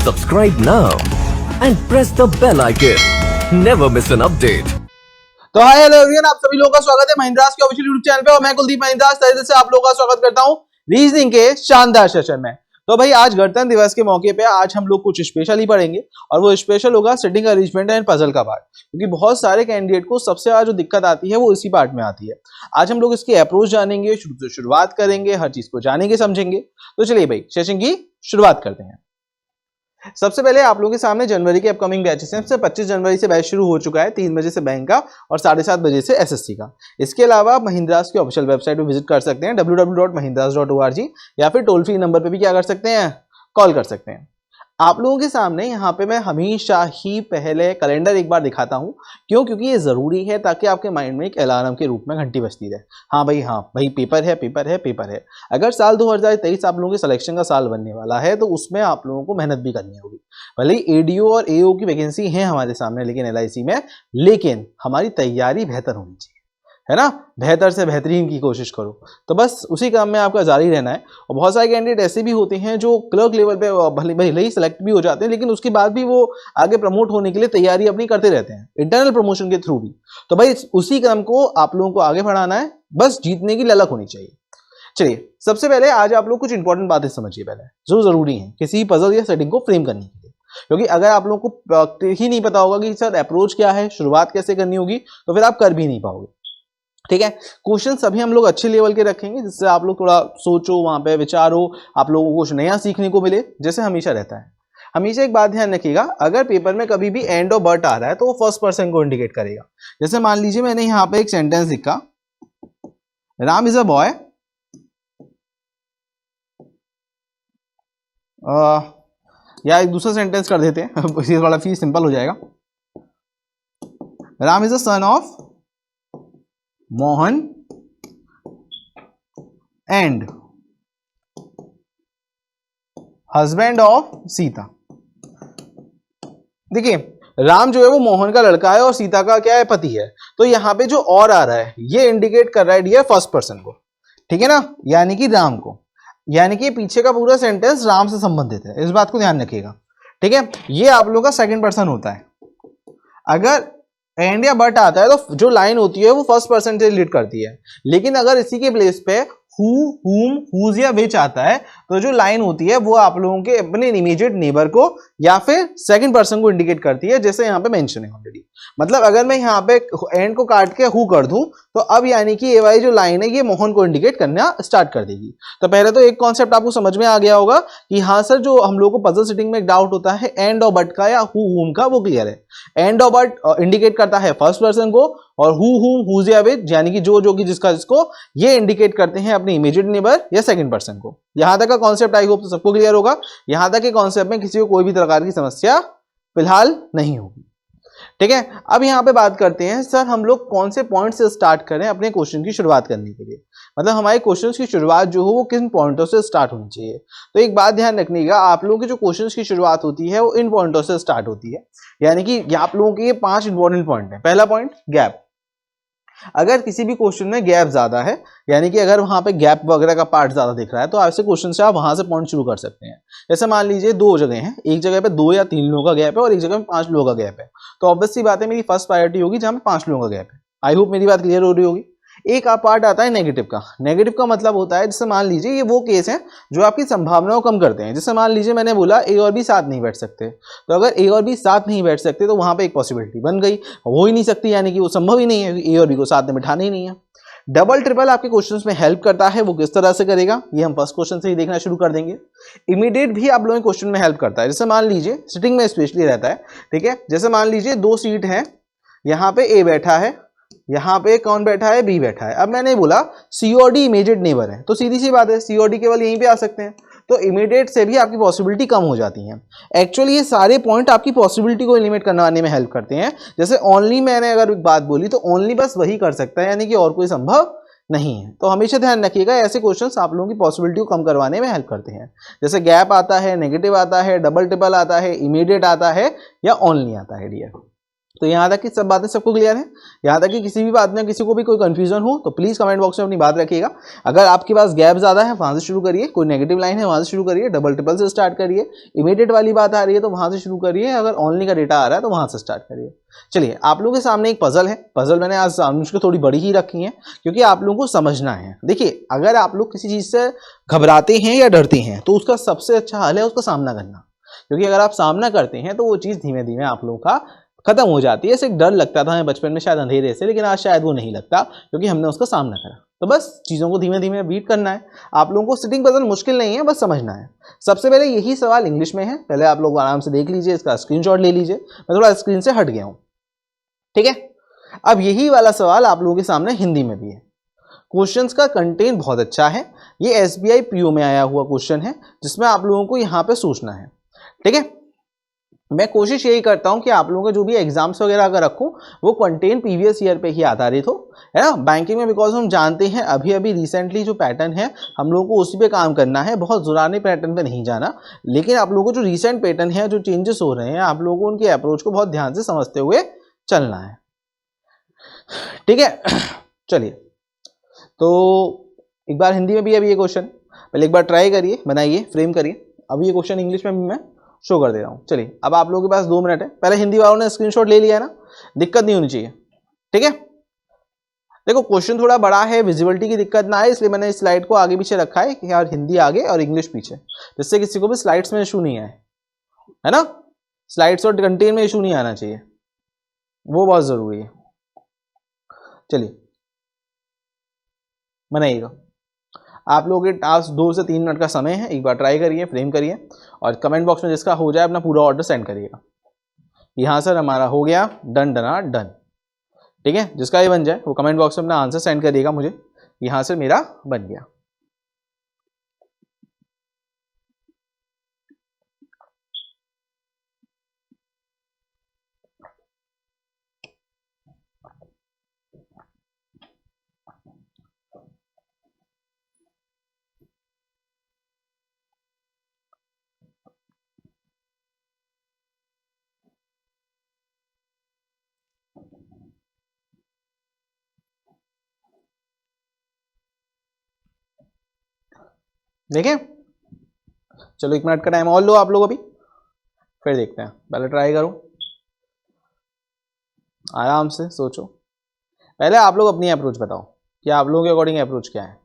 Subscribe now and press the bell icon. Never miss an update. तो hi hello everyone, आप सभी लोगों का स्वागत है महिंद्रास के ऑफिशियल यूट्यूब चैनल पे और मैं कुलदीप महिंद्रास तहे दिल से आप लोगों का स्वागत करता हूं रीजनिंग के शानदार सेशन में। तो भाई आज गणतंत्र दिवस के मौके पे आज हम लोग कुछ स्पेशल ही पढ़ेंगे और वो स्पेशल होगा सिटिंग अरेंजमेंट एंड पजल का पार्ट, क्योंकि बहुत सारे कैंडिडेट को सबसे ज्यादा जो दिक्कत आती है वो इसी पार्ट में आती है। आज हम लोग इसकी अप्रोच जानेंगे, शुरू से शुरुआत करेंगे, हर चीज को जानेंगे समझेंगे। तो चलिए भाई सेशन की शुरुआत करते हैं। सबसे पहले आप लोगों के सामने जनवरी के अपकमिंग बैचेस हैं। 25 जनवरी से बैच शुरू हो चुका है, 3 बजे से बैंक का और 7:30 बजे से एसएससी का। इसके अलावा आप महिंद्रास की ऑफिशियल वेबसाइट पे विजिट कर सकते हैं www.mahindras.org, या फिर टोल फ्री नंबर पे भी क्या कर सकते हैं, कॉल कर सकते हैं। आप लोगों के सामने यहाँ पे मैं हमेशा ही पहले कैलेंडर एक बार दिखाता हूँ। क्यों? क्योंकि ये जरूरी है ताकि आपके माइंड में एक अलार्म के रूप में घंटी बजती रहे। हाँ भाई पेपर है पेपर है पेपर है। अगर साल 2023 आप लोगों के सिलेक्शन का साल बनने वाला है तो उसमें आप लोगों को मेहनत भी करनी होगी। भले ही एडीओ और एओ की वैकेंसी है हमारे सामने लेकिन एलआईसी में, लेकिन हमारी तैयारी बेहतर होनी चाहिए, है ना। बेहतर से बेहतरीन की कोशिश करो। तो बस उसी काम में आपका जारी रहना है। और बहुत सारे कैंडिडेट ऐसे भी होते हैं जो क्लर्क लेवल पे भले ही सिलेक्ट भी हो जाते हैं, लेकिन उसके बाद भी वो आगे प्रमोट होने के लिए तैयारी अपनी करते रहते हैं, इंटरनल प्रमोशन के थ्रू भी। तो भाई उसी क्रम को आप लोगों को आगे बढ़ाना है, बस जीतने की ललक होनी चाहिए। चलिए सबसे पहले आज आप लोग कुछ इंपॉर्टेंट बातें समझिए पहले, जो जरूरी है किसी पजल या सेटिंग को फ्रेम करने के लिए। क्योंकि अगर आप लोगों को ही नहीं पता होगा कि सर अप्रोच क्या है, शुरुआत कैसे करनी होगी, तो फिर आप कर भी नहीं पाओगे। ठीक है, क्वेश्चन सभी हम लोग अच्छे लेवल के रखेंगे जिससे आप लोग थोड़ा सोचो, वहां पे विचारो, आप लोगों को कुछ नया सीखने को मिले, जैसे हमेशा रहता है। हमेशा एक बात ध्यान रखिएगा, अगर पेपर में कभी भी एंड और बट आ रहा है तो वो फर्स्ट पर्सन को इंडिकेट करेगा। जैसे मान लीजिए मैंने यहाँ पे एक सेंटेंस लिखा, राम इज अ बॉय, या एक दूसरा सेंटेंस कर देते हैं ये थोड़ा फी सिंपल हो जाएगा। Ram is a son of Mohan and husband of Sita. देखिए राम जो है वो मोहन का लड़का है और सीता का क्या है, पति है। तो यहां पे जो और आ रहा है ये इंडिकेट कर रहा है डियर फर्स्ट पर्सन को, ठीक है ना, यानी कि राम को। यानी कि पीछे का पूरा सेंटेंस राम से संबंधित है, इस बात को ध्यान रखिएगा। ठीक है, ये आप लोगों का सेकंड पर्सन होता है। अगर एंड या बट आता है तो जो लाइन होती है वो फर्स्ट पर्सन से रिलेट करती है, लेकिन अगर इसी के प्लेस पे हु, हुम, हुज या विच आता है तो जो लाइन होती है वो आप लोगों के अपने इमीडिएट नेबर को या फिर सेकंड पर्सन को इंडिकेट करती है, जैसे यहाँ पे मेंशन है ऑलरेडी। मतलब अगर मैं यहाँ पे एंड को काट के हु कर दूं तो अब यानी कि ये वाली जो लाइन है ये मोहन को इंडिकेट करना स्टार्ट कर देगी। तो पहले तो एक कॉन्सेप्ट आपको समझ में आ गया होगा कि हाँ सर, जो हम लोग को पजल सेटिंग में एक डाउट होता है एंड और बट का या हु हुम का, वो क्लियर है। एंड और बट इंडिकेट करता है फर्स्ट पर्सन को और हु हुम हुज या विच यानी कि जो कि जिसका जिसको, ये इंडिकेट करते हैं अपने इमीडिएट नेबर या सेकंड पर्सन को। यहां तक का कॉन्सेप्ट आई होप तो सबको क्लियर होगा। यहां तक के कॉन्सेप्ट में किसी को कोई भी प्रकार की समस्या फिलहाल नहीं होगी। ठीक है, अब यहां पे बात करते हैं सर हम लोग कौन से पॉइंट से स्टार्ट करें अपने क्वेश्चन की शुरुआत करने के लिए। मतलब हमारे क्वेश्चन की शुरुआत जो हो वो किन पॉइंटों से स्टार्ट होनी चाहिए। तो एक बात ध्यान रखिएगा, आप लोगों के जो क्वेश्चन की शुरुआत होती है वो इन पॉइंटों से स्टार्ट होती है। यानी कि आप लोगों के ये 5 इंपॉर्टेंट पॉइंट है। पहला पॉइंट गैप। अगर किसी भी क्वेश्चन में गैप ज्यादा है, यानी कि अगर वहां पे गैप वगैरह का पार्ट ज्यादा दिख रहा है, तो ऐसे क्वेश्चन से आप वहां से पॉइंट शुरू कर सकते हैं। जैसे मान लीजिए 2 जगह हैं, एक जगह पे 2 या 3 लोगों का गैप है और एक जगह में 5 लोगों का गैप है, तो ऑब्वियस सी बात है मेरी फर्स्ट प्रायोरिटी होगी जहां पे 5 लोगों का गैप है। आई होप मेरी बात क्लियर हो रही होगी। एक पार्ट आता है नेगेटिव का। नेगेटिव का मतलब होता है, जैसे मान लीजिए ये वो केस है जो आपकी संभावनाओं कम करते हैं। जैसे मान लीजिए मैंने बोला ए और बी साथ नहीं बैठ सकते, तो अगर ए और बी साथ नहीं बैठ सकते तो वहां पे एक पॉसिबिलिटी बन गई, हो ही नहीं सकती, यानी कि वो संभव ही नहीं है, ए और बी को साथ में बिठाना ही नहीं है। डबल ट्रिपल आपके क्वेश्चंस में हेल्प करता है, वो किस तरह से करेगा ये हम फर्स्ट क्वेश्चन से ही देखना शुरू कर देंगे। इमीडिएट भी आप लोगों के क्वेश्चन में हेल्प करता है। जैसे मान लीजिए सिटिंग में स्पेशली रहता है, ठीक है। जैसे मान लीजिए 2 सीट है, यहाँ पे ए बैठा है, यहाँ पे कौन बैठा है, बी बैठा है। अब मैंने बोला सी और डी इमीडिएट नेबर है, तो सीधी सी बात है सी और डी केवल यहीं पे आ सकते हैं, तो इमीडिएट से भी आपकी पॉसिबिलिटी कम हो जाती है। एक्चुअली ये सारे पॉइंट आपकी पॉसिबिलिटी को एलिमिनेट करने में हेल्प करते हैं। जैसे ओनली मैंने अगर एक बात बोली तो ओनली बस वही कर सकता है, यानी कि और कोई संभव नहीं है। तो हमेशा ध्यान रखिएगा ऐसे क्वेश्चंस आप लोगों की पॉसिबिलिटी को कम करवाने में हेल्प करते हैं। जैसे गैप आता है, नेगेटिव आता है, डबल ट्रिपल आता है, इमीडिएट आता है या ओनली आता है डियर। तो यहाँ तक की सब बातें सबको क्लियर है? यहाँ तक कि किसी भी बात में किसी को भी कोई कंफ्यूजन हो तो प्लीज कमेंट बॉक्स में अपनी बात रखिएगा। अगर आपके पास गैप ज्यादा है वहां से शुरू करिए, कोई नेगेटिव लाइन है वहां से शुरू करिए, डबल ट्रिपल से स्टार्ट करिए, इमीडिएट वाली बात आ रही है तो वहां से शुरू करिए, अगर ओनली का डेटा आ रहा है तो वहां से स्टार्ट करिए। चलिए, आप लोगों के सामने एक पजल है। पजल मैंने आज मुझको थोड़ी बड़ी ही रखी है क्योंकि आप लोगों को समझना है। देखिए, अगर आप लोग किसी चीज से घबराते हैं या डरते हैं तो उसका सबसे अच्छा हल है उसका सामना करना, क्योंकि अगर आप सामना करते हैं तो वो चीज धीमे धीमे आप लोगों का खत्म हो जाती है। ऐसे डर लगता था हमें बचपन में शायद अंधेरे से, लेकिन आज शायद वो नहीं लगता क्योंकि हमने उसका सामना करा। तो बस चीज़ों को धीमे धीमे बीट करना है। आप लोगों को सिटिंग पजल मुश्किल नहीं है, बस समझना है। सबसे पहले यही सवाल इंग्लिश में है, पहले आप लोग आराम से देख लीजिए, इसका स्क्रीनशॉट ले लीजिए। मैं थोड़ा स्क्रीन से हट गया हूँ, ठीक है। अब यही वाला सवाल आप लोगों के सामने हिंदी में भी है। क्वेश्चंस का कंटेंट बहुत अच्छा है। ये SBI PO में आया हुआ क्वेश्चन है जिसमें आप लोगों को यहाँ पे सोचना है, ठीक है। मैं कोशिश यही करता हूं कि आप लोगों के जो भी एग्जाम्स वगैरह अगर रखूं वो कंटेंट प्रीवियस ईयर पे ही आधारित हो, है ना। बैंकिंग में बिकॉज हम जानते हैं अभी अभी रिसेंटली जो पैटर्न है हम लोगों को उसी पे काम करना है, बहुत जुराने पैटर्न पे नहीं जाना। लेकिन आप लोगों को जो रिसेंट पैटर्न है, जो चेंजेस हो रहे हैं, आप लोगों को उनके अप्रोच को बहुत ध्यान से समझते हुए चलना है, ठीक है। चलिए, तो एक बार हिंदी में भी अभी ये क्वेश्चन पहले एक बार ट्राई करिए, बनाइए, फ्रेम करिए। अभी ये क्वेश्चन इंग्लिश में भी मैं शो कर दे रहा हूँ। चलिए, अब आप लोगों के पास 2 मिनट है। पहले हिंदी वालों ने स्क्रीनशॉट ले लिया है ना, दिक्कत नहीं होनी चाहिए, ठीक है। देखो, क्वेश्चन थोड़ा बड़ा है, विजिबिलिटी की दिक्कत ना आए इसलिए मैंने इस स्लाइड को आगे पीछे रखा है कि यार हिंदी आगे और इंग्लिश पीछे, जिससे किसी को भी स्लाइड्स में इशू नहीं आए, है ना। स्लाइड्स और कंटेंट में इशू नहीं आना चाहिए, वो बहुत जरूरी है। चलिए, बनाइएगा। आप लोगों के टास्क 2 से 3 मिनट का समय है। एक बार ट्राई करिए, फ्रेम करिए और कमेंट बॉक्स में जिसका हो जाए अपना पूरा ऑर्डर सेंड करिएगा। यहाँ सर हमारा हो गया, डन डना डन, ठीक है। जिसका ये बन जाए वो कमेंट बॉक्स में अपना आंसर सेंड करिएगा मुझे। यहाँ से मेरा बन गया। देखें, चलो 1 मिनट का टाइम और लो आप लोग अभी, फिर देखते हैं। पहले ट्राई करो, आराम से सोचो। पहले आप लोग अपनी अप्रोच बताओ कि आप लोगों के अकॉर्डिंग अप्रोच क्या है।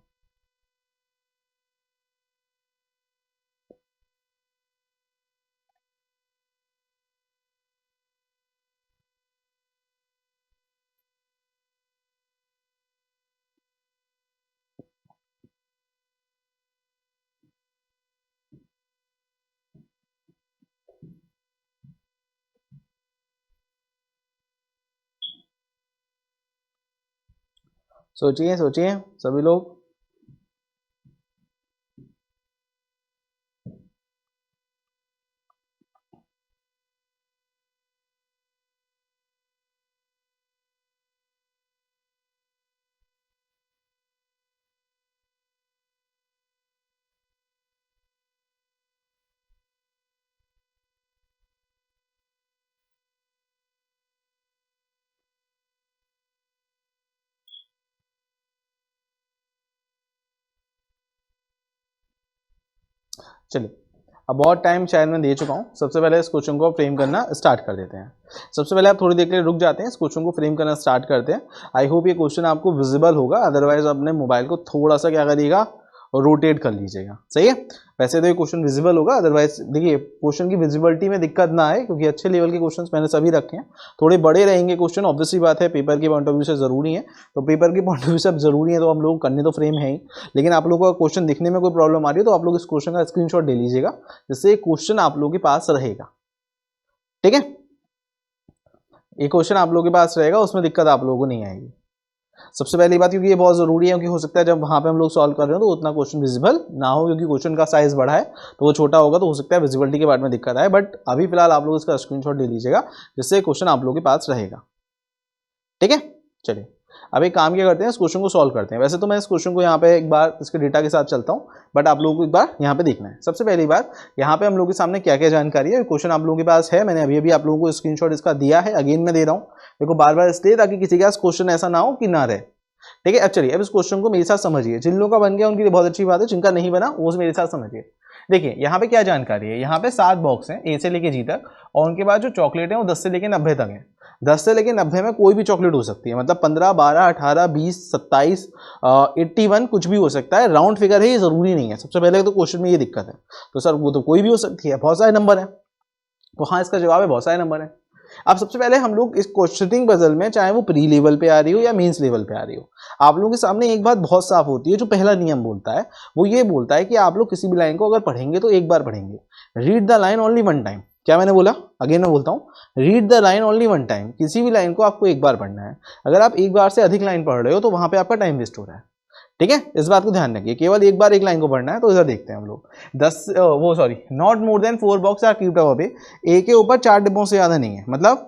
सोचिए सोचिए सभी लोग। चलिए, अब बहुत टाइम शायद मैं दे चुका हूँ। सबसे पहले इस क्वेश्चन को फ्रेम करना स्टार्ट कर देते हैं। सबसे पहले आप थोड़ी देर के लिए रुक जाते हैं, इस क्वेश्चन को फ्रेम करना स्टार्ट करते हैं। आई होप ये क्वेश्चन आपको विजिबल होगा, अदरवाइज अपने मोबाइल को थोड़ा सा क्या करिएगा, रोटेट कर लीजिएगा, सही है। वैसे तो ये क्वेश्चन विजिबल होगा, अदरवाइज देखिए क्वेश्चन की विजिबिलिटी में दिक्कत ना आए क्योंकि अच्छे लेवल के क्वेश्चन मैंने सभी रखे हैं। थोड़े बड़े रहेंगे क्वेश्चन, ऑब्वियसली बात है, पेपर के पॉइंट ऑफ व्यू से जरूरी है, तो पेपर के पॉइंट ऑफ व्यू से जरूरी है तो हम लोग करने तो फ्रेम है ही। लेकिन आप लोगों का क्वेश्चन दिखने में कोई प्रॉब्लम आ रही है तो आप लोग इस क्वेश्चन का स्क्रीनशॉट ले लीजिएगा, जिससे क्वेश्चन आप लोगों के पास रहेगा, ठीक है। ये क्वेश्चन आप लोगों के पास रहेगा, उसमें दिक्कत आप लोगों को नहीं आएगी। सबसे पहली बात, क्योंकि ये बहुत जरूरी है, क्योंकि हो सकता है जब वहां पे हम लोग सॉल्व कर रहे हो तो उतना क्वेश्चन विजिबल ना हो, क्योंकि क्वेश्चन का साइज बड़ा है तो वो छोटा होगा तो हो सकता है विजिबिलिटी के बारे में दिक्कत आए। बट अभी फिलहाल आप लोग इसका स्क्रीनशॉट ले लीजिएगा, जिससे क्वेश्चन आप लोगों के पास रहेगा, ठीक है। चलिए, अब एक काम क्या करते हैं, इस क्वेश्चन को सॉल्व करते हैं। वैसे तो मैं इस क्वेश्चन को यहाँ पे एक बार इसके डेटा के साथ चलता हूँ, बट आप लोगों को एक बार यहाँ पे देखना है। सबसे पहली बात, यहाँ पे हम लोगों के सामने क्या क्या जानकारी है, क्वेश्चन आप लोगों के पास है, मैंने अभी अभी आप लोगों को स्क्रीनशॉट इसका दिया है, अगेन मैं दे रहा हूँ, देखो बार बार इसलिए ताकि किसी के पास क्वेश्चन ऐसा ना हो कि ना रहे। ठीक है, अब चलिए अब इस क्वेश्चन को मेरे साथ समझिए। जिन लोगों का बन गया उनके लिए बहुत अच्छी बात है, जिनका नहीं बना वो मेरे साथ समझिए। देखिए यहाँ पे क्या जानकारी है, यहाँ पे 7 बॉक्स हैं ए से लेके जी तक, और उनके बाद जो चॉकलेट है वो 10 से लेके 90 तक है। 10 से लेके 90 में कोई भी चॉकलेट हो सकती है, मतलब 15, 12, 18, 20, 27, 81 कुछ भी हो सकता है। राउंड फिगर है, ये जरूरी नहीं है। सबसे पहले तो क्वेश्चन में ये दिक्कत है, तो सर वो तो कोई भी हो सकती है, बहुत सारे नंबर है। तो हाँ, इसका जवाब है बहुत सारे नंबर है। अब सबसे पहले हम लोग इस क्वेश्चनिंग पजल में, चाहे वो प्री लेवल पे आ रही हो या मेंस लेवल पे आ रही हो, आप लोगों के सामने एक बात बहुत साफ होती है। जो पहला नियम बोलता है वो ये बोलता है कि आप लोग किसी भी लाइन को अगर पढ़ेंगे तो एक बार पढ़ेंगे। Read the line only one time. क्या मैंने बोला, अगेन मैं बोलता हूँ, read the line only one time. किसी भी लाइन को आपको एक बार पढ़ना है। अगर आप एक बार से अधिक लाइन पढ़ रहे हो तो वहां पे आपका टाइम वेस्ट हो रहा है। ठीक है, इस बात को ध्यान रखिए, केवल एक बार एक लाइन को पढ़ना है। तो इधर देखते हैं हम लोग, not more than 4 box are kept away. A के ऊपर 4 डिब्बों से ज्यादा नहीं है, मतलब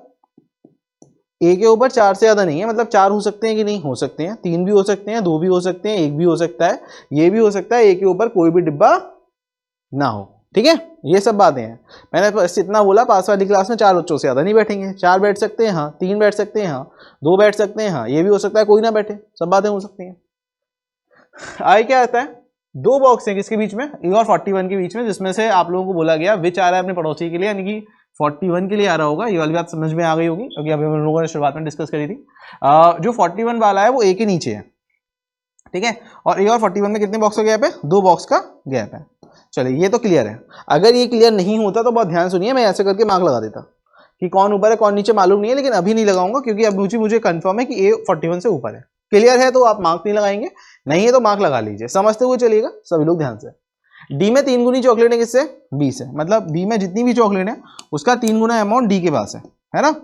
ए के ऊपर 4 से ज्यादा नहीं है, मतलब 4 हो सकते हैं कि नहीं, हो सकते हैं। 3 भी हो सकते हैं, 2 भी हो सकते हैं, 1 भी हो सकता है, ये भी हो सकता है ए के ऊपर कोई भी डिब्बा ना हो। ठीक है, ये सब बातें हैं। मैंने बस इतना बोला, पास वाली क्लास में 4 बच्चों से ज्यादा नहीं बैठेंगे। 4 बैठ सकते हैं हाँ, 3 बैठ सकते हैं हाँ, 2 बैठ सकते हैं हाँ, ये भी हो सकता है कोई ना बैठे, सब बातें हो सकती हैं। आई क्या आता है, 2 बॉक्स हैं किसके बीच में, ए और 41 के बीच में, जिसमें से आप लोगों को बोला गया विच आ रहा है अपने पड़ोसी के लिए, यानी कि 41 के लिए आ रहा होगा। ये वाली बात समझ में आ गई होगी क्योंकि अभी हम लोगों ने शुरुआत में डिस्कस करी थी। जो 41 वाला है वो ए के नीचे है। ठीक है, और ए और 41 में कितने बॉक्स का गैप है, 2 बॉक्स का गैप है। चलिए ये तो क्लियर है। अगर ये क्लियर नहीं होता तो बहुत ध्यान सुनिए, मैं ऐसे करके मार्क लगा देता कि कौन ऊपर है कौन नीचे मालूम नहीं है, लेकिन अभी नहीं लगाऊंगा क्योंकि अब मुझे कंफर्म है कि ए 41 से ऊपर है। क्लियर है तो आप मार्क नहीं लगाएंगे, नहीं है तो मार्क लगा लीजिए, समझते हुए चलिएगा सभी लोग ध्यान से। डी में 3 गुनी चॉकलेट है किससे, 20 है, मतलब बी में जितनी भी चॉकलेट है उसका 3 गुना अमाउंट डी के पास है ना।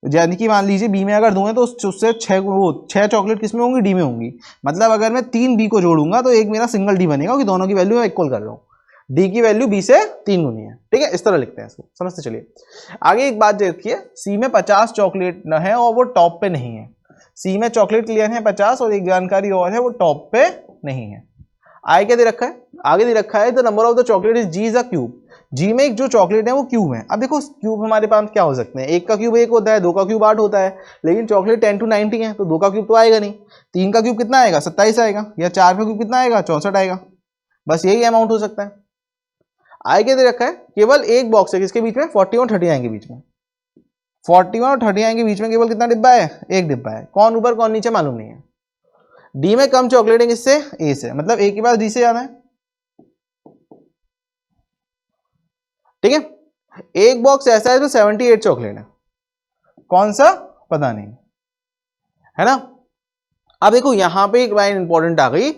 यानी कि मान लीजिए बी में अगर 2 है तो उससे 6 चॉकलेट किस में होंगी, डी में होंगी। मतलब अगर मैं 3 बी को जोड़ूंगा तो एक मेरा सिंगल डी बनेगा कि दोनों की वैल्यू मैं इक्वल कर रहा हूँ। डी की वैल्यू बी से 3 गुनी है। ठीक है, इस तरह लिखते हैं इसको, समझते चलिए। आगे एक बात देखिए, सी में 50 चॉकलेट है और वो टॉप पे नहीं है। सी में चॉकलेट क्लियर है 50, और एक जानकारी और है वो टॉप पे नहीं है। आई क्या दे रखा है, आगे दे रखा है the number of the chocolate is G is a cube. G में एक जो चॉकलेट है वो क्यूब है। अब देखो क्यूब हमारे पास क्या हो सकते हैं, 1 का क्यूब 1 होता है, 2 का क्यूब 8 होता है, लेकिन चॉकलेट 10 to 90 है तो 2 का क्यूब तो आएगा नहीं। 3 का क्यूब कितना आएगा, 27 आएगा, या 4 का क्यूब कितना आएगा, 64 आएगा। बस यही अमाउंट हो सकता है। आई क्या दे रखा है, केवल एक बॉक्स है किसके बीच में, 41 और 39 के बीच में। 41 और 39 के बीच में केवल कितना डिब्बा है, एक डिब्बा है। कौन ऊपर कौन नीचे मालूम नहीं है। डी में कम चॉकलेट है किससे, ए से, मतलब ए के पास डी से ज्यादा है। ठीक है, एक बॉक्स ऐसा है जो 78 चॉकलेट है, कौन सा पता नहीं, है ना। अब देखो यहां पे एक लाइन इंपॉर्टेंट आ गई,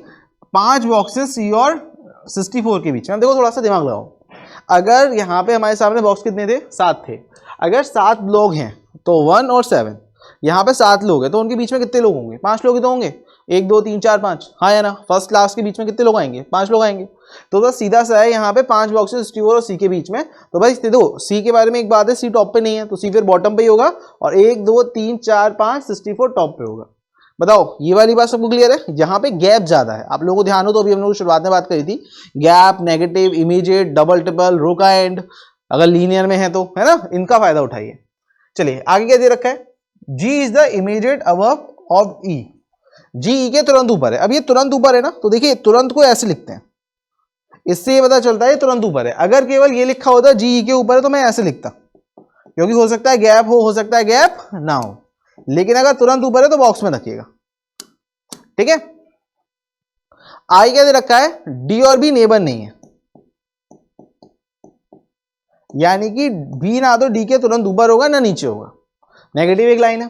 5 बॉक्सेस सी और 64 के बीच में। देखो थोड़ा सा दिमाग लगाओ, अगर यहाँ पे हमारे सामने बॉक्स कितने थे, 7 थे। अगर 7 लोग हैं तो 1 और 7, यहाँ पे 7 लोग हैं तो उनके बीच में कितने लोग होंगे, 5 लोग ही तो होंगे। 1 2 3 4 5, हाँ या ना। फर्स्ट क्लास के बीच में कितने लोग आएंगे, 5 लोग आएंगे। तो बस सीधा सा है, यहाँ पे 5 बॉक्सेस 64 और सी के बीच में। तो भाई देखो सी के बारे में एक बात है, सी टॉप पे नहीं है तो सी फिर बॉटम पे ही होगा, और 1 2 3 4 5 64 टॉप पे होगा। बताओ ये वाली बात सबको क्लियर है। यहाँ पे गैप ज्यादा है, आप लोगों को ध्यान हो तो अभी हम लोग शुरुआत में बात करी थी, gap, negative, immediate, double triple, row का एंड, अगर लीनियर में है तो, है ना, इनका फायदा उठाइए। चलिए आगे क्या दे रखा है, G is the immediate above of E. G E के तुरंत ऊपर है। अब ये तुरंत ऊपर है ना, तो देखिए तुरंत को ऐसे लिखते हैं, इससे ये पता चलता है तुरंत ऊपर है। अगर केवल ये लिखा होता जी ई के ऊपर है तो मैं ऐसे लिखता, क्योंकि हो सकता है गैप हो सकता है गैप ना हो, लेकिन अगर तुरंत ऊपर है तो बॉक्स में रखिएगा। ठीक है, आई क्या दे रखा है, डी और बी नेबर नहीं है, यानी कि बी ना तो डी के तुरंत ऊपर होगा ना नीचे होगा। नेगेटिव एक लाइन है।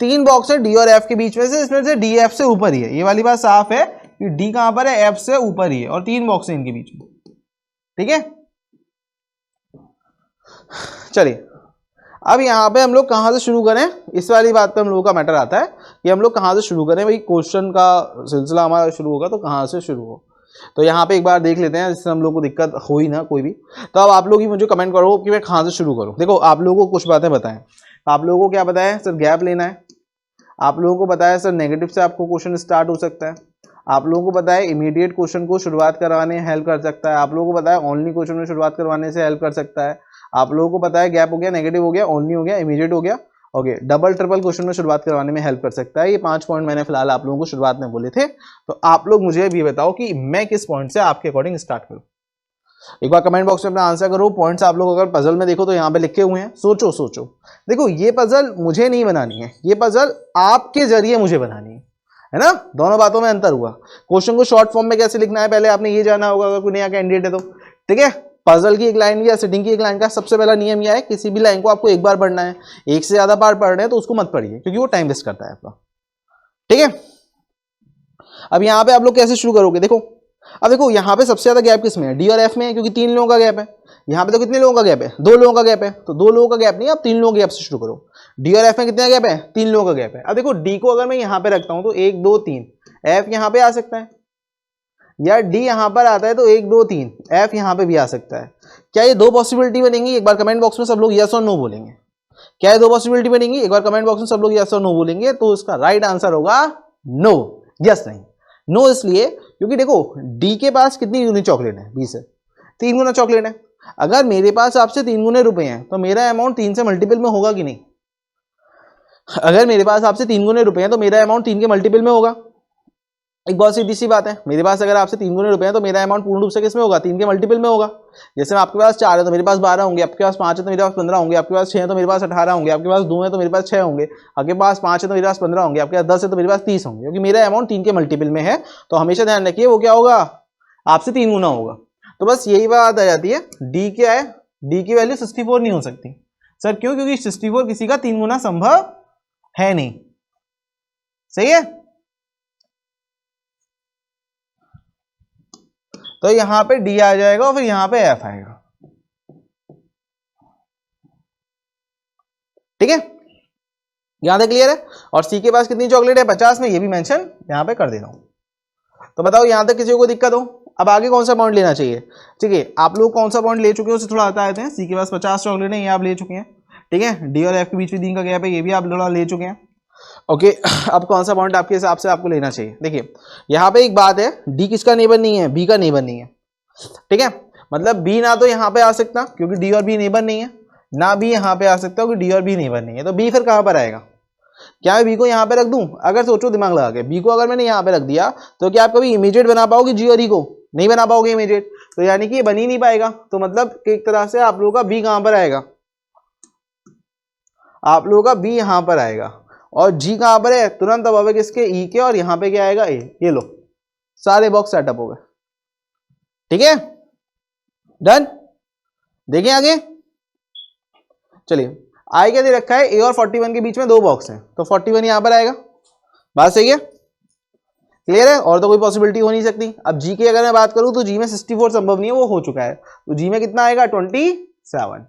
3 बॉक्स है डी और एफ के बीच में से, इसमें से डी एफ से ऊपर ही है। ये वाली बात साफ है कि डी कहां पर है, एफ से ऊपर ही है, और 3 बॉक्स है इनके बीच में। ठीक है, चलिए अब यहां पे हम लोग कहां से शुरू करें, इस वाली बात पे हम लोगों का मैटर आता है कि हम लोग कहां से शुरू करें। भाई क्वेश्चन का सिलसिला हमारा शुरू होगा तो कहां से शुरू हो, तो यहाँ पे एक बार देख लेते हैं जिससे हम लोग को दिक्कत हो ही ना कोई भी। तो अब आप लोग ही मुझे कमेंट करो कि मैं कहां से शुरू करूं। देखो आप लोगों को कुछ बातें बताएं, आप लोगों को क्या बताएं, सर गैप लेना है, आप लोगों को पता है सर नेगेटिव से आपको क्वेश्चन स्टार्ट हो सकता है, आप लोगों को पता है इमीडिएट क्वेश्चन को शुरुआत करवाने हेल्प कर सकता है, आप लोगों को पता है ओनली क्वेश्चन में शुरुआत करवाने से हेल्प कर सकता है, आप लोगों को पता है गैप हो गया, नेगेटिव हो गया, ओनली हो गया, इमीडिएट हो गया, ओके, डबल ट्रिपल क्वेश्चन में शुरुआत करवाने में हेल्प कर सकता है। ये 5 पॉइंट मैंने फिलहाल आप लोगों को शुरुआत में बोले थे, तो आप लोग मुझे भी बताओ कि मैं किस पॉइंट से आपके अकॉर्डिंग स्टार्ट करूं। एक बार कमेंट बॉक्स में अपना आंसर करो। पॉइंट्स आप लोग अगर पजल में देखो तो यहाँ पे लिखे हुए हैं, सोचो सोचो। देखो ये पजल मुझे नहीं बनानी है, ये पजल आपके जरिए मुझे बनानी है ना, दोनों बातों में अंतर हुआ। क्वेश्चन को शॉर्ट फॉर्म में कैसे लिखना है पहले आपने ये जाना होगा अगर कोई नया कैंडिडेट है तो, ठीक है। पजल की एक लाइन या सेटिंग की एक लाइन का सबसे पहला नियम यह है, किसी भी लाइन को आपको एक बार पढ़ना है, एक से ज्यादा बार पढ़ रहे हैं तो उसको मत पढ़िए क्योंकि वो टाइम वेस्ट करता है आपका, ठीक है। अब यहाँ पे आप लोग कैसे शुरू करोगे, देखो अब देखो यहाँ पे सबसे ज्यादा गैप किसमें है, डी और एफ में है, क्योंकि 3 लोगों का गैप है। यहाँ पे तो कितने लोगों का गैप है, 2 लोगों का गैप है, तो 2 लोगों का गैप नहीं, आप 3 लोगों के गैप से शुरू करो। डी और एफ में कितना गैप है, 3 लोगों का गैप है। अब देखो डी को अगर मैं यहाँ पे रखता हूँ तो 1 2 3, एफ यहाँ पे आ सकता है, या डी यहाँ पर आता है तो 1 2 3, एफ यहाँ पे भी आ सकता है। क्या ये 2 पॉसिबिलिटी बनेंगी, एक बार कमेंट बॉक्स में सब लोग यस और नो बोलेंगे। क्या ये 2 पॉसिबिलिटी बनेंगी, एक बार कमेंट बॉक्स में सब लोग यस और नो बोलेंगे, तो इसका राइट आंसर होगा नो, यस नहीं। नो इसलिए क्योंकि देखो डी के पास कितनी यूनिट चॉकलेट है, 20 है, 3 गुना चॉकलेट है। अगर मेरे पास आपसे 3 गुने रुपए हैं तो मेरा अमाउंट 3 से मल्टीपल में होगा कि नहीं। अगर मेरे पास आपसे 3 गुने रुपए हैं तो मेरा अमाउंट 3 के मल्टीपल में होगा। एक बहुत सीधी सी बात है, मेरे पास अगर आपसे 3 गुने रुपए हैं तो मेरा अमाउंट पूर्ण रूप से किस में होगा, 3 के मल्टीपल में होगा। जैसे आपके पास 4 है तो मेरे पास 12 होंगे, आपके पास 5 है तो मेरे पास 15 होंगे, आपके पास 6 है तो मेरे पास 18 होंगे, आपके पास 2 है तो मेरे पास 6 होंगे, आपके पास 5 है तो मेरे पास 15 होंगे, आपके पास 10 है तो मेरे पास 30 होंगे, क्योंकि मेरा अमाउंट 3 के मल्टीपल में है। तो हमेशा ध्यान रखिए वो क्या होगा, आपसे 3 गुना होगा। तो बस यही बात आ जाती है, डी क्या है, डी की वैल्यू 64 नहीं हो सकती। सर क्यों, क्योंकि 64 किसी का 3 गुना संभव है नहीं, सही है। तो यहां पे डी आ जाएगा और फिर यहां पे एफ आएगा, ठीक है, यहां तक क्लियर है। और सी के पास कितनी चॉकलेट है, 50 में, ये भी मेंशन यहां पे कर दे रहा हूं। तो बताओ यहां तक किसी को दिक्कत हो, अब आगे कौन सा पॉइंट लेना चाहिए, ठीक है। आप लोग कौन सा पॉइंट ले चुके हो उससे थोड़ा आता आते हैं। सी के पास 50 चॉकलेट है, ये आप ले चुके हैं, ठीक है। डी और एफ के बीच में 3 का गैप है, ये भी आप थोड़ा ले चुके हैं, ओके। अब कौन सा पॉइंट आपके हिसाब से आपको लेना चाहिए, देखिए यहाँ पे एक बात है, डी किसका नेबर नहीं है, बी का नेबर नहीं है, ठीक है। मतलब बी ना तो यहाँ पे आ सकता क्योंकि डी और बी नेबर नहीं है, ना बी यहाँ पे आ सकता क्योंकि डी और बी नेबर नहीं है। तो बी फिर कहाँ पर आएगा, क्या मैं बी को यहाँ पे रख दूं, अगर सोचो दिमाग लगा के, बी को अगर मैंने यहाँ पे रख दिया तो क्या आप कभी इमीडिएट बना पाओगे जी और ई को, नहीं बना पाओगे इमीडिएट, तो यानी कि ये बन ही नहीं पाएगा। तो मतलब एक तरह से आप लोगों का बी कहाँ पर आएगा, आप लोगों का बी यहाँ पर आएगा, और जी कहां पर है, तुरंत अब किसके, ई के, और यहां पे क्या आएगा, ए। ये लो सारे बॉक्स सेटअप हो गए, ठीक है, डन। देखें आगे, चलिए आई क्या दे रखा है, ए और 41 के बीच में 2 बॉक्स हैं, तो 41 यहां पर आएगा, बात सही है, क्लियर है, और तो कोई पॉसिबिलिटी हो नहीं सकती। अब जी की अगर मैं बात करूं तो जी में 64 संभव नहीं है, वो हो चुका है, तो जी में कितना आएगा, 27।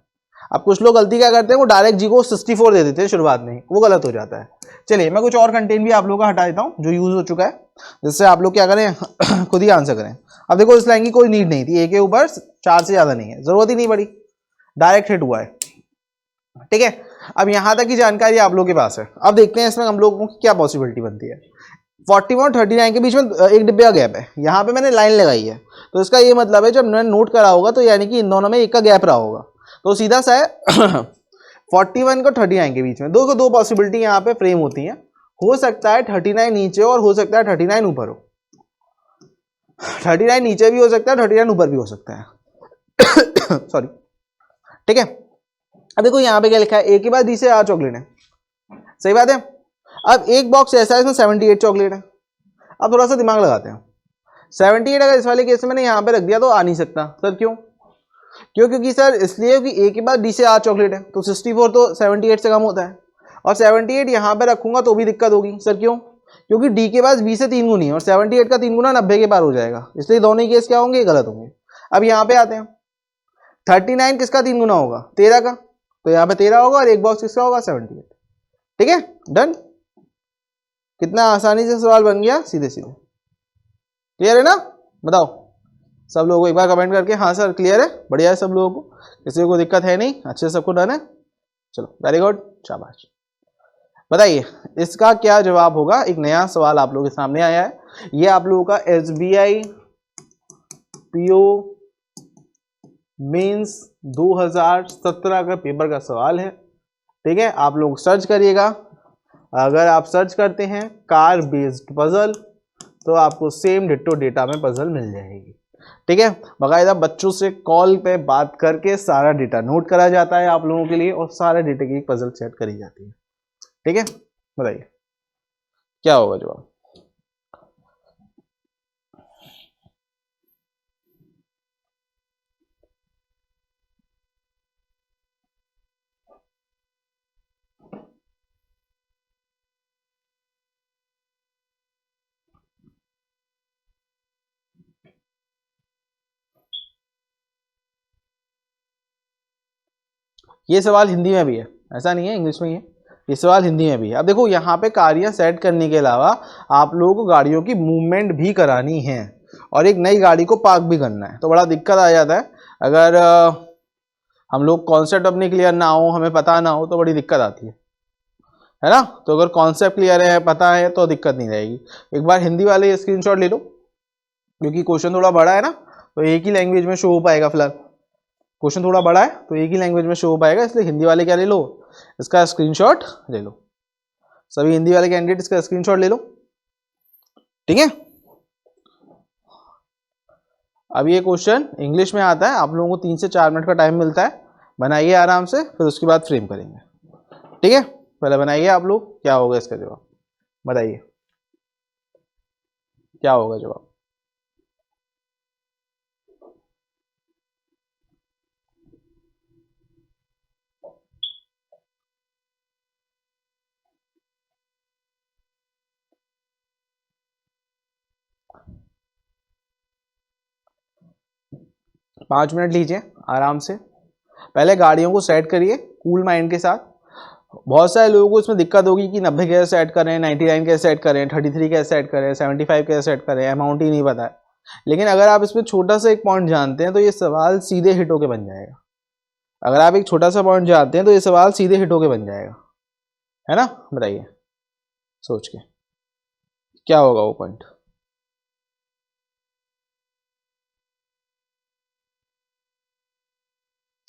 अब कुछ लोग गलती क्या करते हैं, वो डायरेक्ट जी को 64 दे देते हैं शुरुआत में, वो गलत हो जाता है। चलिए मैं कुछ और कंटेंट भी आप लोगों का हटा देता हूं जो यूज हो चुका है, जिससे आप लोग क्या करें खुद ही आंसर करें। अब देखो इस लाइन की कोई नीड नहीं थी, ए के ऊपर 4 से ज्यादा नहीं है, जरूरत ही नहीं पड़ी, डायरेक्ट हिट हुआ है, ठीक है। अब यहां तक की जानकारी आप लोगों के पास है। अब देखते हैं इसमें हम लोगों की क्या पॉसिबिलिटी बनती है। 41 और 39 के बीच में एक डिब्बे का गैप है, यहाँ पे मैंने लाइन लगाई है, तो इसका ये मतलब है जब मैंने नोट करा होगा तो यानी कि इन दोनों में एक का गैप रहा होगा, तो सीधा सा है 41 को 39 के बीच में दो पॉसिबिलिटी यहाँ पे फ्रेम होती हैं, हो सकता है 39 नीचे और हो सकता है 39 ऊपर हो, 39 नीचे भी हो सकता है, 39 ऊपर भी हो सकता है सॉरी, ठीक है। अब देखो यहाँ पे क्या लिखा है, ए के बाद डी से 8 चॉकलेट है, सही बात है। अब एक बॉक्स ऐसा है इसमें 78 चॉकलेट है। अब थोड़ा सा दिमाग लगाते हैं, 78 अगर इस वाले केस में मैंने यहाँ पे रख दिया तो आ नहीं सकता, सर क्यों, क्योंकि सर इसलिए कि ए के बाद डी से 8 चॉकलेट है, तो 64 तो 78 से कम होता है, और 78 यहाँ पे रखूंगा तो भी दिक्कत होगी, सर क्यों, क्योंकि डी के पास 20 से 3 गुनी है, और 78 का 3 गुना 90 के पार हो जाएगा, इसलिए दोनों ही केस क्या होंगे, गलत होंगे। अब यहाँ पे आते हैं, 39 किसका 3 गुना होगा, 13 का, तो यहाँ पे 13 होगा, और एक बॉक्स किसका होगा, 78, ठीक है, डन। कितना आसानी से सवाल बन गया, सीधे सीधे, क्लियर है ना, बताओ सब लोगों को एक बार कमेंट करके, हाँ सर क्लियर है, बढ़िया है, सब लोगों को, किसी को दिक्कत है नहीं, अच्छे से सबको डन है, चलो वेरी गुड, शाबाश। बताइए इसका क्या जवाब होगा। एक नया सवाल आप लोगों के सामने आया है, ये आप लोगों का SBI PO मेंस 2017 का पेपर का सवाल है। ठीक है, आप लोग सर्च करिएगा। अगर आप सर्च करते हैं कार बेस्ड पजल तो आपको सेम डिट्टो डेटा में पजल मिल जाएगी। ठीक है, बाकायदा बच्चों से कॉल पे बात करके सारा डेटा नोट करा जाता है आप लोगों के लिए और सारे डेटा की पजल सेट करी जाती है। ठीक है, बताइए क्या होगा जवाब। ये सवाल हिंदी में भी है, ऐसा नहीं है इंग्लिश में ही है, ये सवाल हिंदी में भी है। अब देखो यहाँ पे गाड़ियाँ सेट करने के अलावा आप लोगों को गाड़ियों की मूवमेंट भी करानी है और एक नई गाड़ी को पार्क भी करना है, तो बड़ा दिक्कत आ जाता है। अगर हम लोग कॉन्सेप्ट अपने क्लियर ना हो, हमें पता ना हो, तो बड़ी दिक्कत आती है ना। तो अगर कॉन्सेप्ट क्लियर है, पता है, तो दिक्कत नहीं रहेगी। एक बार हिंदी वाले स्क्रीनशॉट ले लो, क्योंकि क्वेश्चन थोड़ा बड़ा है ना, तो एक ही लैंग्वेज में शो हो पाएगा। फिलहाल क्वेश्चन थोड़ा बड़ा है तो एक ही लैंग्वेज में शो हो पाएगा, इसलिए हिंदी वाले क्या ले लो, इसका स्क्रीनशॉट ले लो। सभी हिंदी वाले कैंडिडेट इसका स्क्रीनशॉट ले लो। ठीक है, अब ये क्वेश्चन इंग्लिश में आता है, आप लोगों को 3 से 4 मिनट का टाइम मिलता है, बनाइए आराम से, फिर उसके बाद फ्रेम करेंगे। ठीक है, पहले बनाइए आप लोग, क्या होगा इसका जवाब, बताइए क्या होगा जवाब। पाँच मिनट लीजिए आराम से, पहले गाड़ियों को सेट करिए कूल माइंड के साथ। बहुत सारे लोगों को इसमें दिक्कत होगी कि 90 कैसे सेट करें, 99 कैसे सेट करें, 33 कैसे सेट करें, 75 कैसे सेट करें, अमाउंट ही नहीं पता है। लेकिन अगर आप इसमें छोटा सा एक पॉइंट जानते हैं तो ये सवाल सीधे हिट होके बन जाएगा। अगर आप एक छोटा सा पॉइंट जानते हैं तो ये सवाल सीधे हिट होके बन जाएगा, है ना। बताइए सोच के क्या होगा वो पॉइंट।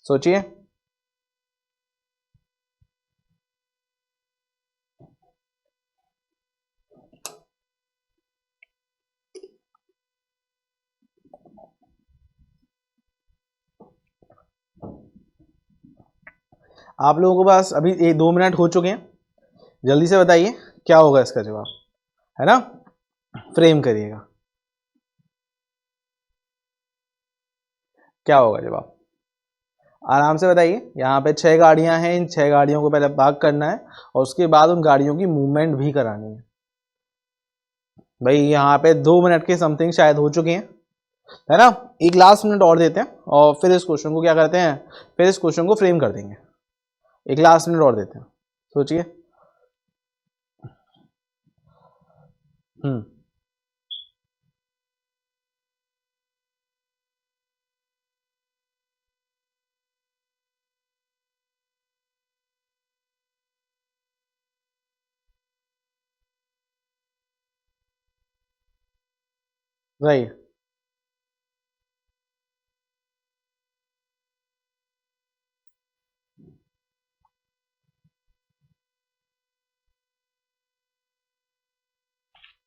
सोचिए, आप लोगों के पास अभी 2 मिनट हो चुके हैं, जल्दी से बताइए क्या होगा इसका जवाब, है ना। फ्रेम करिएगा, क्या होगा जवाब, आराम से बताइए। यहाँ पे 6 गाड़ियां हैं, इन 6 गाड़ियों को पहले पार्क करना है और उसके बाद उन गाड़ियों की मूवमेंट भी करानी है। भाई यहाँ पे 2 मिनट के समथिंग शायद हो चुके हैं, है ना। एक लास्ट मिनट और देते हैं और फिर इस क्वेश्चन को क्या करते हैं, फिर इस क्वेश्चन को फ्रेम कर देंगे। एक लास्ट मिनट और देते हैं, सोचिए। हम्म, राइट।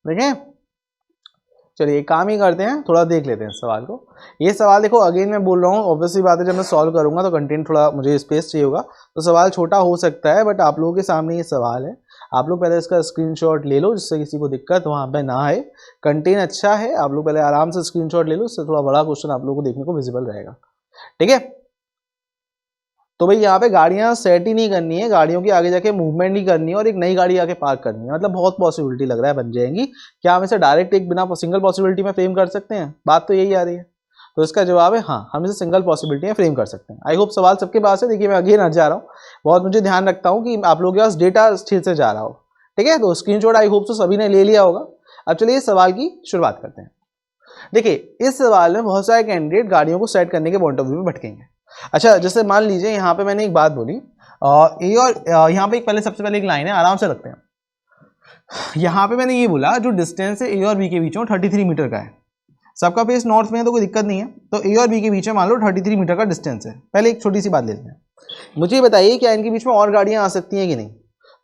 देखें, चलिए एक काम ही करते हैं, थोड़ा देख लेते हैं सवाल को। ये सवाल देखो, अगेन मैं बोल रहा हूँ, ऑब्वियसली बात है, जब मैं सॉल्व करूंगा तो कंटेंट थोड़ा मुझे स्पेस चाहिए होगा, तो सवाल छोटा हो सकता है, बट आप लोगों के सामने ये सवाल है। आप लोग पहले इसका स्क्रीनशॉट ले लो, जिससे किसी को दिक्कत वहाँ पे ना आए। कंटेंट अच्छा है, आप लोग पहले आराम से स्क्रीनशॉट ले लो, इससे थोड़ा बड़ा क्वेश्चन आप लोगों को देखने को विजिबल रहेगा। ठीक है, तो भाई यहाँ पे गाड़ियाँ सेट ही नहीं करनी है, गाड़ियों की आगे जाके मूवमेंट नहीं करनी है और एक नई गाड़ी आके पार्क करनी है, मतलब बहुत पॉसिबिलिटी लग रहा है बन जाएंगी। क्या हम इसे डायरेक्ट एक बिना सिंगल पॉसिबिलिटी में फ्रेम कर सकते हैं, बात तो यही आ रही है। तो इसका जवाब है हाँ, हम इसे सिंगल पॉसिबिलिटी में फ्रेम कर सकते हैं। आई होप सवाल सबके पास है। देखिए मैं अगेन हट जा रहा हूँ, बहुत मुझे ध्यान रखता हूँ कि आप लोगों के पास डेटा ठीक से जा रहा हो। ठीक है, तो स्क्रीनशॉट आई होप तो सभी ने ले लिया होगा। अब चलिए इस सवाल की शुरुआत करते हैं। देखिए इस सवाल में बहुत सारे कैंडिडेट गाड़ियों को सेट करने के पॉइंट ऑफ व्यू में भटकेंगे। अच्छा, जैसे मान लीजिए यहाँ पे मैंने एक बात बोली, ए और यहाँ पे पहले सबसे पहले एक लाइन है, आराम से रखते हैं। यहाँ पे मैंने ये बोला जो डिस्टेंस है ए और बी के बीच में 33 मीटर का है। सबका फेस नॉर्थ में है तो कोई दिक्कत नहीं है, तो ए और बी के बीच में मान लो 33 मीटर का डिस्टेंस है। पहले एक छोटी सी बात लेते हैं, मुझे ये बताइए क्या इनके बीच में और गाड़ियाँ आ सकती हैं कि नहीं?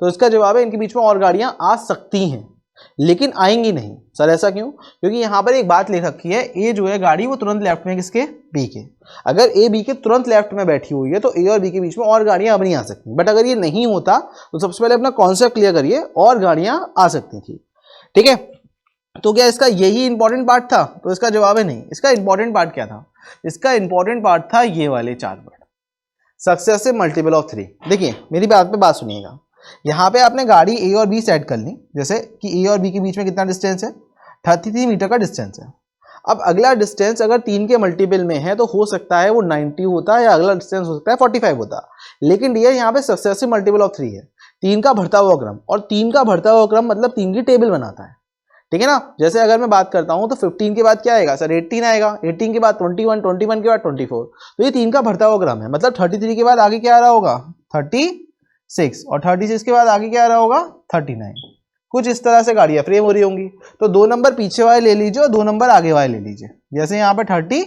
तो इसका जवाब है इनके बीच में और गाड़ियाँ आ सकती हैं लेकिन आएंगी नहीं। सर ऐसा क्यों? क्योंकि यहाँ पर एक बात लिख रखी है, ए जो है गाड़ी वो तुरंत लेफ्ट में किसके? बी के। अगर ए बी के तुरंत लेफ्ट में बैठी हुई है तो ए और बी के बीच में और गाड़ियां अब नहीं आ सकती। बट अगर ये नहीं होता तो सबसे पहले अपना कॉन्सेप्ट क्लियर करिए, और गाड़ियां आ सकती थी। ठीक है, तो क्या इसका यही इंपॉर्टेंट पार्ट था? तो इसका जवाब है नहीं। इसका इंपॉर्टेंट पार्ट क्या था? इसका इंपॉर्टेंट पार्ट था ये वाले 4 वर्ड, सक्सेसिव मल्टीपल ऑफ 3। देखिए मेरी बात पे बात सुनिएगा, यहाँ पे आपने गाड़ी ए और बी सेट कर ली, जैसे कि ए और बी के बीच में कितना डिस्टेंस है? 33 मीटर का डिस्टेंस है। अब अगला डिस्टेंस अगर 3 के मल्टीपल में है तो हो सकता है वो 90 होता है, या अगला डिस्टेंस हो सकता है 45 होता। लेकिन डियर यहाँ पे सक्सेसिव मल्टीपल ऑफ 3 है, 3 का बढ़ता हुआ क्रम, और 3 का बढ़ता हुआ क्रम मतलब 3 की टेबल बनाता है। ठीक है ना? जैसे अगर मैं बात करता हूँ तो 15 के बाद क्या आएगा सर? 18 आएगा, 18 के बाद 21, 21 के बाद 24। तो ये 3 का बढ़ता हुआ क्रम है, मतलब 33 के बाद आगे क्या आ रहा होगा? 36, और 36 के बाद आगे क्या आ रहा होगा? 39। कुछ इस तरह से गाड़ियाँ फ्रेम हो रही होंगी। तो 2 नंबर पीछे वाले ले लीजिए और 2 नंबर आगे वाले ले लीजिए। जैसे यहाँ पे 30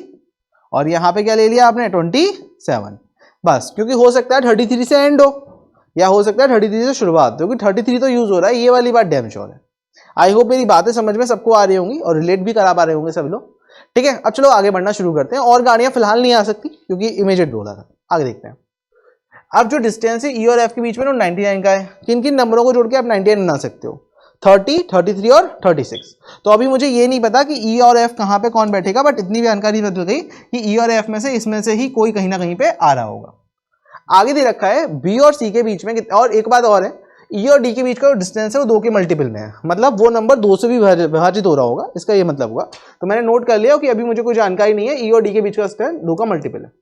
और यहाँ पे क्या ले लिया आपने? 27। बस, क्योंकि हो सकता है 33 से एंड हो, या हो सकता है 33 से शुरुआत, क्योंकि 33 तो यूज हो रहा है, ये वाली बात डैम श्योर है। आई होप मेरी बातें समझ में सबको आ रही होंगी और रिलेट भी करा पा रहे होंगे सब लोग। ठीक है, अब चलो आगे बढ़ना शुरू करते हैं। और गाड़ियां फिलहाल नहीं आ सकती क्योंकि इमीडिएट बोला था। आगे देखते हैं। अब जो डिस्टेंस है ई और एफ के बीच में 99 का है। किन किन नंबरों को जोड़ के आप 99 बना सकते हो? 30, 33 और 36। तो अभी मुझे ये नहीं पता कि ई और एफ कहाँ पे कौन बैठेगा, बट इतनी भी जानकारी बदल गई कि ई और एफ में से इसमें से ही कोई कहीं ना कहीं पे आ रहा होगा। आगे दे रखा है बी और सी के बीच में, और एक बात और है, ई और डी के बीच का जो डिस्टेंस है वो 2 के मल्टीपल में है, मतलब वो नंबर 2 से भी विभाजित हो रहा होगा, इसका ये मतलब हुआ। तो मैंने नोट कर लिया कि अभी मुझे कोई जानकारी नहीं है, ई और डी के बीच का डिस्टेंस 2 का मल्टीपल है।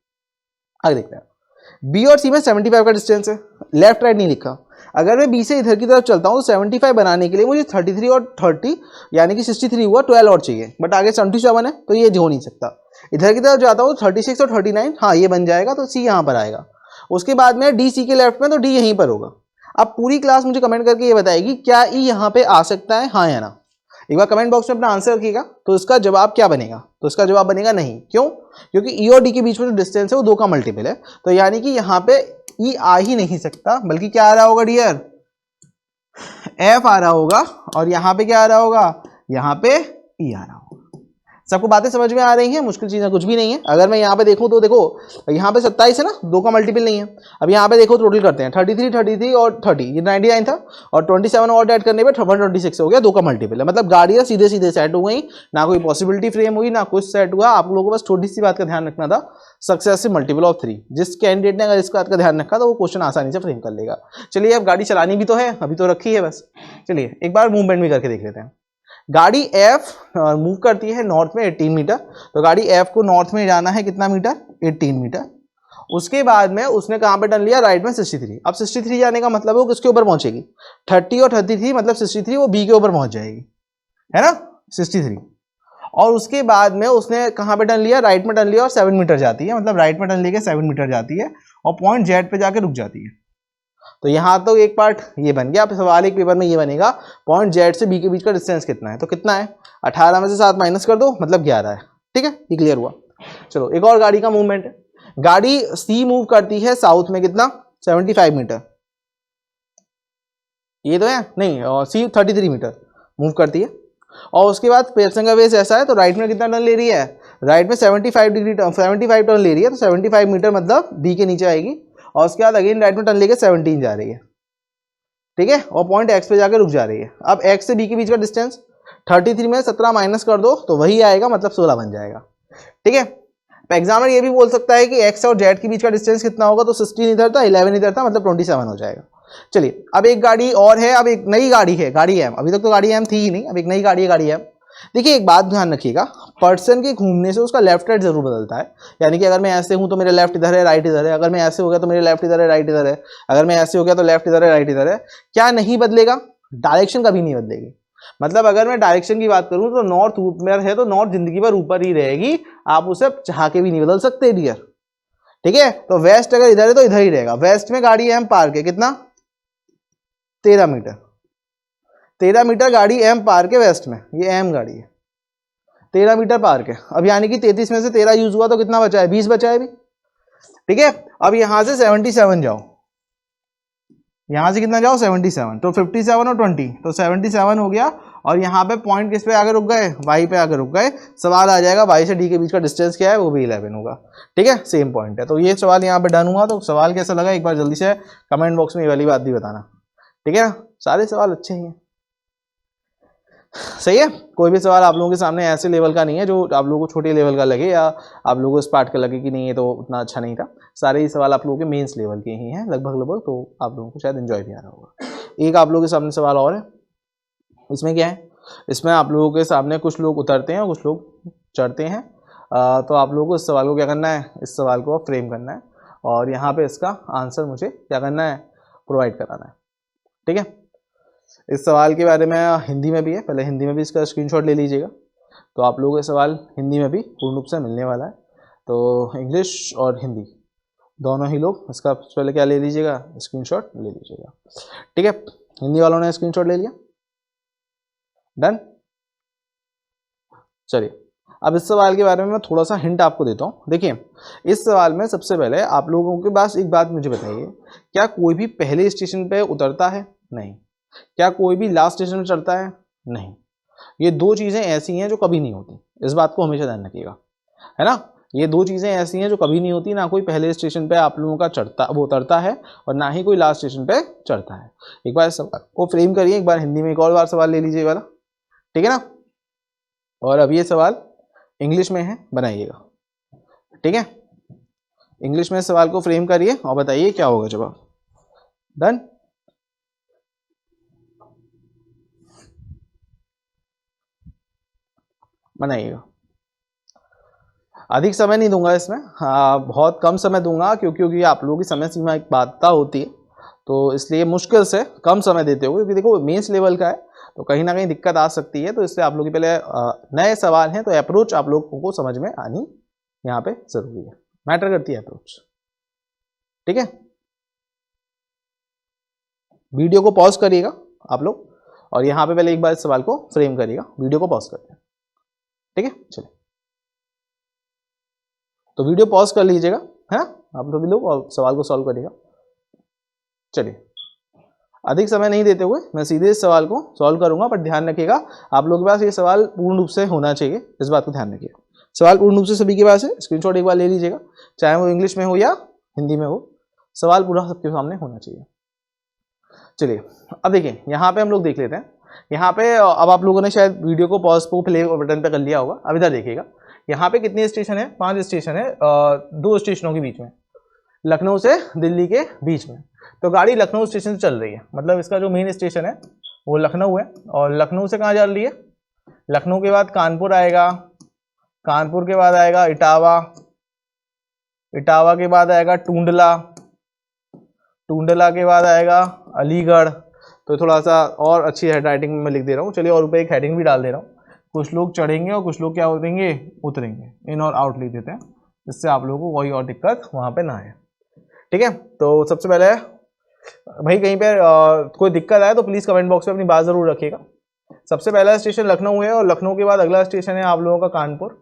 आगे देखते हैं। बी और सी में 75 का डिस्टेंस है, लेफ्ट राइट नहीं लिखा। अगर मैं बी से इधर की तरफ चलता हूँ तो 75 बनाने के लिए मुझे 33 और 30 यानी कि 63 हुआ, 12 और चाहिए, बट आगे 77 है तो ये हो नहीं सकता। इधर की तरफ जाता हूँ तो 36 और 39, हाँ ये बन जाएगा, तो सी यहाँ पर आएगा। उसके बाद में डी सी के लेफ्ट में, तो डी यहीं पर होगा। अब पूरी क्लास मुझे कमेंट करके ये बताएगी क्या ई यहाँ पे आ सकता है, हाँ या ना। एक बार कमेंट बॉक्स में अपना आंसर रखिएगा। तो इसका जवाब क्या बनेगा? तो इसका जवाब बनेगा नहीं। क्यों? क्योंकि ई और डी के बीच में जो डिस्टेंस है वो 2 का मल्टीपल है, तो यानी कि यहाँ पे ई आ ही नहीं सकता, बल्कि क्या आ रहा होगा डियर? एफ आ रहा होगा, और यहाँ पे क्या आ रहा होगा? यहाँ पे ई आ रहा होगा। सबको बातें समझ में आ रही हैं? मुश्किल चीज़ें कुछ भी नहीं है। अगर मैं यहाँ पे देखूँ तो देखो यहाँ पे 27 है ना, 2 का मल्टीपल नहीं है। अब यहाँ पे देखो टोटल करते हैं, 33 और 30, ये 99 था, और 27 और ऐड करने पे 126 हो गया, 2 का मल्टीपल है। मतलब गाड़ियाँ सीधे सीधे सेट हो गई, ना कोई पॉसिबिलिटी फ्रेम हुई, ना कुछ सेट हुआ। आप लोगों को बस छोटी सी बात का ध्यान रखना था, सक्सेसिव मल्टीपल ऑफ 3। जिस कैंडिडेट ने अगर इस बात का ध्यान रखा तो वो क्वेश्चन आसानी से फ्रेम कर लेगा। चलिए, अब गाड़ी चलानी भी तो है, अभी तो रखी है बस। चलिए एक बार मूवमेंट भी करके देख लेते हैं। गाड़ी F मूव करती है नॉर्थ में 18 मीटर, तो गाड़ी F को नॉर्थ में जाना है कितना मीटर? 18 मीटर। उसके बाद में उसने कहाँ पे टर्न लिया? राइट में 63। अब 63 जाने का मतलब है वो किसके ऊपर पहुंचेगी? 30 और 33 मतलब 63 वो B के ऊपर पहुंच जाएगी, है ना? 63। और उसके बाद में उसने कहाँ पे टर्न लिया? राइट में टर्न लिया और 7 मीटर जाती है, मतलब राइट में टर्न लेके 7 मीटर जाती है और पॉइंट Z पे जाके रुक जाती है। तो यहाँ तो एक पार्ट ये बन गया। अब सवाल एक पेपर में ये बनेगा, पॉइंट Z से B के बीच का डिस्टेंस कितना है? तो कितना है? 18 में से 7 माइनस कर दो, मतलब 11 है। ठीक है, ये क्लियर हुआ। चलो एक और गाड़ी का मूवमेंट है। गाड़ी C मूव करती है साउथ में कितना? 75 मीटर। ये तो है नहीं, C 33 मीटर मूव करती है। और उसके बाद पैसेंजर वेज ऐसा है, तो राइट में कितना टर्न ले रही है? राइट में 75 टर्न ले रही है, तो 75 मीटर मतलब B के नीचे आएगी। और उसके बाद अगेन राइट में टर्न लेके 17 जा रही है, ठीक है, और पॉइंट X पे जाकर रुक जा रही है। अब X से B के बीच का डिस्टेंस 33 में 17 माइनस कर दो तो वही आएगा, मतलब 16 बन जाएगा। ठीक है, एग्जामिनर ये भी बोल सकता है कि X और Z के बीच का डिस्टेंस कितना होगा, तो 16 इधर था, 11 इधर था, मतलब 27 हो जाएगा। चलिए अब एक गाड़ी और है, अब एक नई गाड़ी है, गाड़ी M। अभी तक तो गाड़ी M थी ही नहीं, अब एक नई गाड़ी है, गाड़ी M। देखिए एक बात ध्यान रखिएगा, पर्सन के घूमने से उसका लेफ्ट राइट जरूर बदलता है। यानी कि अगर मैं ऐसे हूं तो मेरे लेफ्ट इधर है, राइट इधर है। अगर मैं ऐसे हो गया तो मेरे लेफ्ट इधर है, राइट इधर है। अगर मैं ऐसे हो गया तो लेफ्ट इधर है, राइट इधर है। क्या नहीं बदलेगा? डायरेक्शन कभी नहीं बदलेगी। मतलब अगर मैं डायरेक्शन की बात करूं तो नॉर्थ ऊपर है, तो नॉर्थ जिंदगी भर ऊपर ही रहेगी, आप उसे चाह के भी नहीं बदल सकते डियर। ठीक है, तो वेस्ट अगर इधर है तो इधर ही रहेगा। वेस्ट में गाड़ी एम पार्क है, कितना 13 मीटर, 13 मीटर गाड़ी एम पार्क है वेस्ट में, ये एम गाड़ी है, 13 मीटर पार्क है। अब यानी कि 33 में से 13 यूज हुआ तो कितना बचा है, 20 बचा है अभी। ठीक है, अब यहां से 77 जाओ, यहां से कितना जाओ 77, तो 57 और 20 तो 77 हो गया। और यहाँ पे पॉइंट किस पे आगे रुक गए, वाई पे आगे रुक गए। सवाल आ जाएगा वाई से डी के बीच का डिस्टेंस क्या है, वो भी 11 होगा। ठीक है, सेम पॉइंट है। तो ये सवाल यहाँ पे डन हुआ। तो सवाल कैसा लगा एक बार जल्दी से कमेंट बॉक्स में ये वाली बात भी बताना। ठीक है ना, सारे सवाल अच्छे ही हैं, सही है। कोई भी सवाल आप लोगों के सामने ऐसे लेवल का नहीं है जो आप लोगों को छोटे लेवल का लगे या आप लोगों को इस पार्ट का लगे कि नहीं ये तो उतना अच्छा नहीं था। सारे ही सवाल आप लोगों के मेंस लेवल के ही हैं लगभग, तो आप लोगों को शायद एंजॉय भी आ रहा होगा। एक आप लोगों के सामने सवाल और है, इसमें क्या है, इसमें आप लोगों के सामने कुछ लोग उतरते हैं और कुछ लोग चढ़ते हैं। तो आप लोगों को इस सवाल को क्या करना है, इस सवाल को फ्रेम करना है और यहाँ पे इसका आंसर मुझे क्या करना है, प्रोवाइड कराना है। ठीक है, इस सवाल के बारे में हिंदी में भी है, पहले हिंदी में भी इसका स्क्रीनशॉट ले लीजिएगा। तो आप लोगों को सवाल हिंदी में भी पूर्ण रूप से मिलने वाला है। तो इंग्लिश और हिंदी दोनों ही लोग इसका पहले क्या ले लीजिएगा, स्क्रीनशॉट ले लीजिएगा। ठीक है, हिंदी वालों ने स्क्रीनशॉट ले लिया, डन। चलिए, अब इस सवाल के बारे में मैं थोड़ा सा हिंट आपको देता हूँ। देखिए, इस सवाल में सबसे पहले आप लोगों के पास एक बात मुझे बताइए, क्या कोई भी पहले स्टेशन पे उतरता है? नहीं। क्या कोई भी लास्ट स्टेशन में चढ़ता है? नहीं। ये दो चीजें ऐसी हैं जो कभी नहीं होती, इस बात को हमेशा ध्यान रखिएगा, है ना। ये दो चीजें ऐसी हैं जो कभी नहीं होती, ना कोई पहले स्टेशन पे आप लोगों का चढ़ता वो उतरता है और ना ही कोई लास्ट स्टेशन पे चढ़ता है। एक बार सवाल को फ्रेम करिए, एक बार हिंदी में एक और बार सवाल ले लीजिए वाला, ठीक है ना। और अब ये सवाल इंग्लिश में है, बनाइएगा। ठीक है, इंग्लिश में सवाल को फ्रेम करिए और बताइए क्या होगा जवाब। डन। बनाइएगा, अधिक समय नहीं दूंगा इसमें, हाँ बहुत कम समय दूंगा क्योंकि आप लोगों की समय सीमा एक बाध्यता होती है, तो इसलिए मुश्किल से कम समय देते हो, क्योंकि देखो मेंस लेवल का है तो कहीं ना कहीं दिक्कत आ सकती है। तो इसलिए आप लोग के पहले नए सवाल हैं तो अप्रोच आप लोगों को समझ में आनी यहाँ पे जरूरी है, मैटर करती है अप्रोच। ठीक है, वीडियो को पॉज करिएगा आप लोग और यहाँ पे पहले एक बार इस सवाल को फ्रेम करिएगा, वीडियो को पॉज करते हैं। ठीक है, चलिए, तो वीडियो पॉज कर लीजिएगा, है ना, आप सभी लोग, और सवाल को सॉल्व करिएगा। चलिए, अधिक समय नहीं देते हुए मैं सीधे इस सवाल को सॉल्व करूंगा, पर ध्यान रखिएगा आप लोगों के पास ये सवाल पूर्ण रूप से होना चाहिए, इस बात को ध्यान रखिएगा। सवाल पूर्ण रूप से सभी के पास है, स्क्रीनशॉट एक बार ले लीजिएगा, चाहे वो इंग्लिश में हो या हिंदी में हो, सवाल पूरा सबके सामने होना चाहिए। चलिए, अब देखिए यहाँ पे हम लोग देख लेते हैं। यहाँ पे अब आप लोगों ने शायद वीडियो को पॉज को प्ले बटन पे कर लिया होगा। अब इधर देखिएगा, यहाँ पे कितने स्टेशन है, 5 स्टेशन है, 2 स्टेशनों के बीच में, लखनऊ से दिल्ली के बीच में। तो गाड़ी लखनऊ स्टेशन से चल रही है, मतलब इसका जो मेन स्टेशन है वो लखनऊ है। और लखनऊ से कहाँ जा रही है, लखनऊ के बाद कानपुर आएगा, कानपुर के बाद आएगा इटावा, इटावा के बाद आएगा टूंडला, टूंडला के बाद आएगा अलीगढ़। तो थोड़ा सा और अच्छी हेड राइटिंग में मैं लिख दे रहा हूँ, चलिए, और ऊपर एक हेडिंग भी डाल दे रहा हूँ। कुछ लोग चढ़ेंगे और कुछ लोग क्या उतरेंगे, उतरेंगे, इन और आउट लिख देते हैं, जिससे आप लोगों को कोई और दिक्कत वहाँ पे ना आए। ठीक है, तो सबसे पहले भाई कहीं पे कोई दिक्कत आए तो प्लीज़ कमेंट बॉक्स में अपनी बात ज़रूर रखिएगा। सबसे पहला स्टेशन लखनऊ है और लखनऊ के बाद अगला स्टेशन है आप लोगों का कानपुर,